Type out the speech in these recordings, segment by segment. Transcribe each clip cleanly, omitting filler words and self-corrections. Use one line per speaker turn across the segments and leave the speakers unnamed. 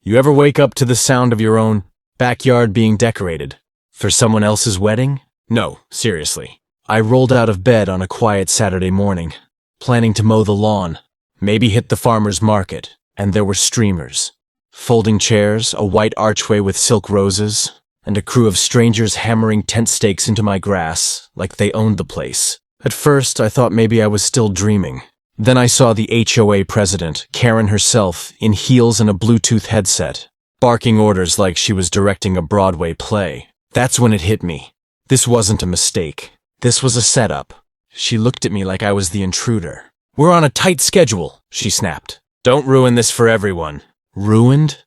You ever wake up to the sound of your own backyard being decorated for someone else's wedding? No, seriously. I rolled out of bed on a quiet Saturday morning, planning to mow the lawn, maybe hit the farmer's market, and there were streamers, folding chairs, a white archway with silk roses, and a crew of strangers hammering tent stakes into my grass like they owned the place. At first, I thought maybe I was still dreaming. Then I saw the HOA president, Karen herself, in heels and a Bluetooth headset, barking orders like she was directing a Broadway play. That's when it hit me. This wasn't a mistake. This was a setup. She looked at me like I was the intruder. "We're on a tight schedule," she snapped. "Don't ruin this for everyone." Ruined?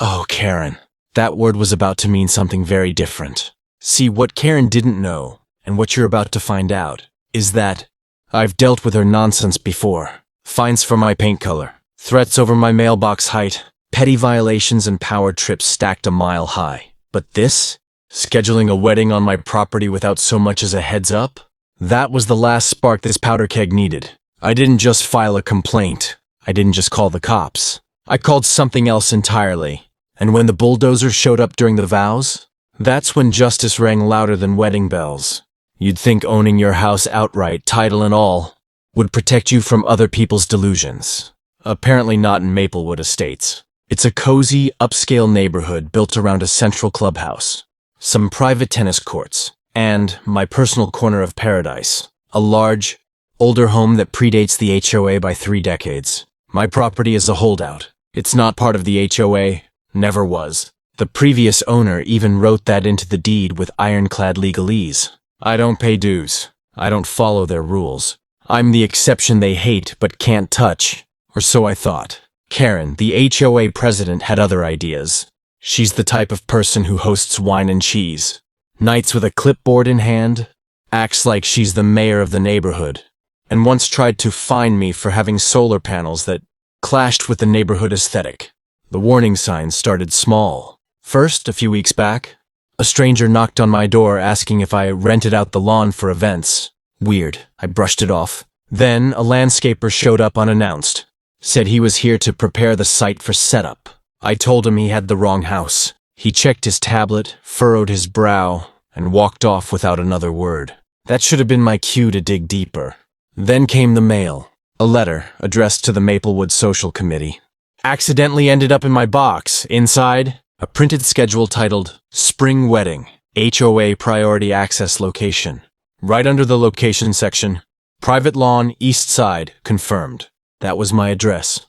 Oh, Karen. That word was about to mean something very different. See, what Karen didn't know, and what you're about to find out, is that I've dealt with her nonsense before. Fines for my paint color, threats over my mailbox height, petty violations and power trips stacked a mile high. But this? Scheduling a wedding on my property without so much as a heads up? That was the last spark this powder keg needed. I didn't just file a complaint. I didn't just call the cops. I called something else entirely. And when the bulldozer showed up during the vows, that's when justice rang louder than wedding bells. You'd think owning your house outright, title and all, would protect you from other people's delusions. Apparently not in Maplewood Estates. It's a cozy, upscale neighborhood built around a central clubhouse, some private tennis courts, and my personal corner of paradise, a large, older home that predates the HOA by 3 decades. My property is a holdout. It's not part of the HOA, never was. The previous owner even wrote that into the deed with ironclad legalese. I don't pay dues. I don't follow their rules. I'm the exception they hate but can't touch, or so I thought. Karen, the HOA president, had other ideas. She's the type of person who hosts wine and cheese, nights with a clipboard in hand, acts like she's the mayor of the neighborhood, and once tried to fine me for having solar panels that clashed with the neighborhood aesthetic. The warning signs started small. First, a few weeks back, a stranger knocked on my door asking if I rented out the lawn for events. Weird. I brushed it off. Then, a landscaper showed up unannounced. Said he was here to prepare the site for setup. I told him he had the wrong house. He checked his tablet, furrowed his brow, and walked off without another word. That should have been my cue to dig deeper. Then came the mail. A letter addressed to the Maplewood Social Committee. Accidentally ended up in my box. Inside, a printed schedule titled Spring Wedding, HOA Priority Access Location. Right under the location section, Private Lawn, East Side, confirmed. That was my address.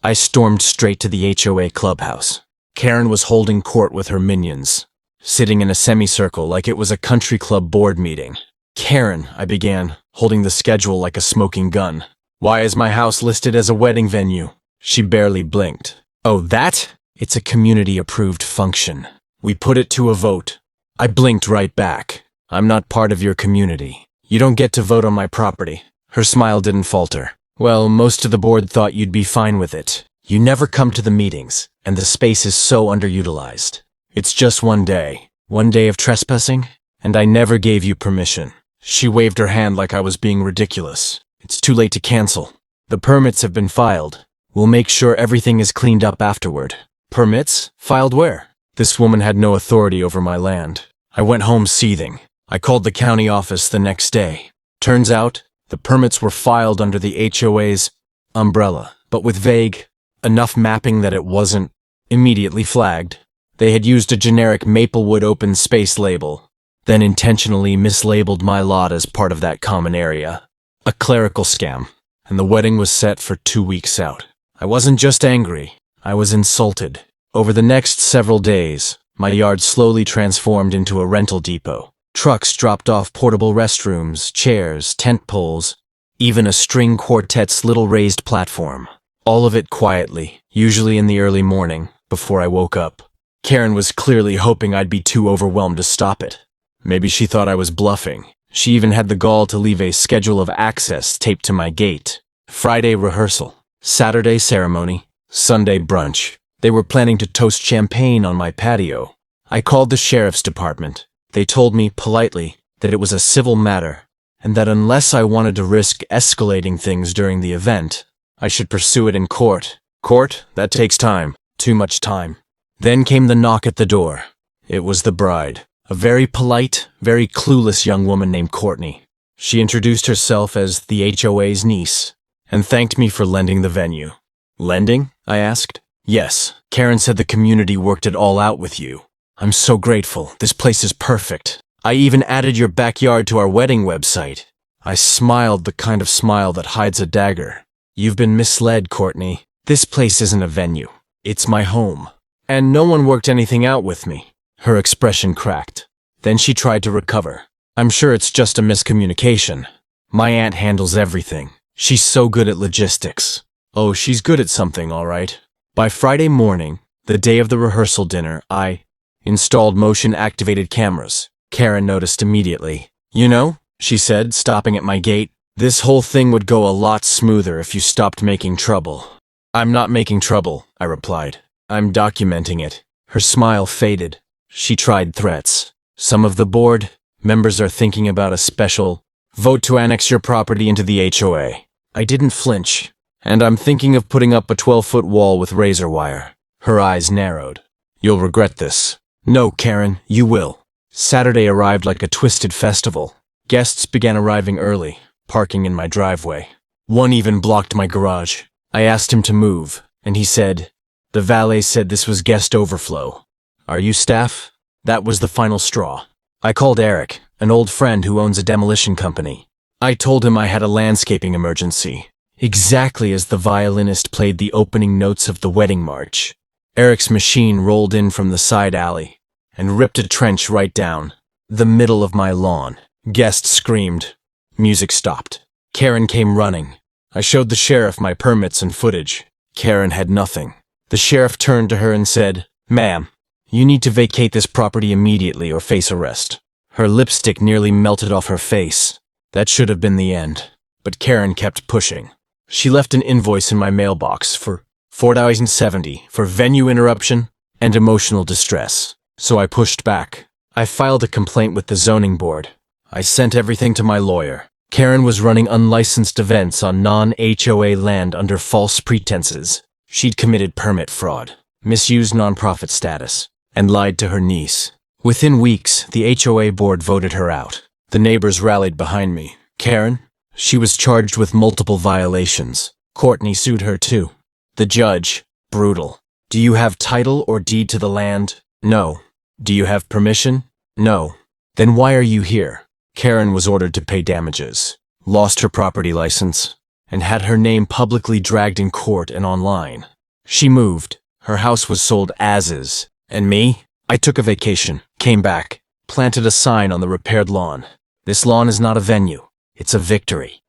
I stormed straight to the HOA clubhouse. Karen was holding court with her minions, sitting in a semicircle like it was a country club board meeting. "Karen," I began, holding the schedule like a smoking gun. "Why is my house listed as a wedding venue?" She barely blinked. "Oh, that? It's a community-approved function. We put it to a vote." I blinked right back. "I'm not part of your community. You don't get to vote on my property." Her smile didn't falter. "Well, most of the board thought you'd be fine with it. You never come to the meetings, and the space is so underutilized. It's just one day of trespassing, and I never gave you permission." She waved her hand like I was being ridiculous. "It's too late to cancel. The permits have been filed. We'll make sure everything is cleaned up afterward." Permits? Filed where? This woman had no authority over my land. I went home seething. I called the county office the next day. Turns out, the permits were filed under the HOA's umbrella, but with vague enough mapping that it wasn't immediately flagged. They had used a generic Maplewood open space label, then intentionally mislabeled my lot as part of that common area. A clerical scam, and the wedding was set for 2 weeks out. I wasn't just angry, I was insulted. Over the next several days, my yard slowly transformed into a rental depot. Trucks dropped off portable restrooms, chairs, tent poles, even a string quartet's little raised platform. All of it quietly, usually in the early morning, before I woke up. Karen was clearly hoping I'd be too overwhelmed to stop it. Maybe she thought I was bluffing. She even had the gall to leave a schedule of access taped to my gate. Friday rehearsal, Saturday ceremony, Sunday brunch. They were planning to toast champagne on my patio. I called the sheriff's department. They told me, politely, that it was a civil matter, and that unless I wanted to risk escalating things during the event, I should pursue it in court. Court? That takes time. Too much time. Then came the knock at the door. It was the bride, a very polite, very clueless young woman named Courtney. She introduced herself as the HOA's niece and thanked me for lending the venue. Lending? I asked. Yes, Karen said the community worked it all out with you. I'm so grateful. This place is perfect. I even added your backyard to our wedding website. I smiled the kind of smile that hides a dagger. You've been misled, Courtney. This place isn't a venue. It's my home. And no one worked anything out with me. Her expression cracked. Then she tried to recover. I'm sure it's just a miscommunication. My aunt handles everything. She's so good at logistics. Oh, she's good at something, all right. By Friday morning, the day of the rehearsal dinner, I installed motion-activated cameras. Karen noticed immediately. You know, she said, stopping at my gate, this whole thing would go a lot smoother if you stopped making trouble. I'm not making trouble, I replied. I'm documenting it. Her smile faded. She tried threats. Some of the board members are thinking about a special vote to annex your property into the HOA. I didn't flinch, and I'm thinking of putting up a 12-foot wall with razor wire. Her eyes narrowed. You'll regret this. No, Karen, you will. Saturday arrived like a twisted festival. Guests began arriving early, parking in my driveway. One even blocked my garage. I asked him to move, and he said, the valet said this was guest overflow. Are you staff? That was the final straw. I called Eric, an old friend who owns a demolition company. I told him I had a landscaping emergency, exactly as the violinist played the opening notes of the wedding march. Eric's machine rolled in from the side alley and ripped a trench right down the middle of my lawn. Guests screamed. Music stopped. Karen came running. I showed the sheriff my permits and footage. Karen had nothing. The sheriff turned to her and said, Ma'am, you need to vacate this property immediately or face arrest. Her lipstick nearly melted off her face. That should have been the end. But Karen kept pushing. She left an invoice in my mailbox for $4.70 for venue interruption and emotional distress. So I pushed back. I filed a complaint with the zoning board. I sent everything to my lawyer. Karen was running unlicensed events on non-HOA land under false pretenses. She'd committed permit fraud, misused nonprofit status, and lied to her niece. Within weeks, the HOA board voted her out. The neighbors rallied behind me. Karen? She was charged with multiple violations. Courtney sued her too. The judge? Brutal. Do you have title or deed to the land? No. Do you have permission? No. Then why are you here? Karen was ordered to pay damages, lost her property license, and had her name publicly dragged in court and online. She moved. Her house was sold as is. And me? I took a vacation, came back, planted a sign on the repaired lawn. This lawn is not a venue. It's a victory.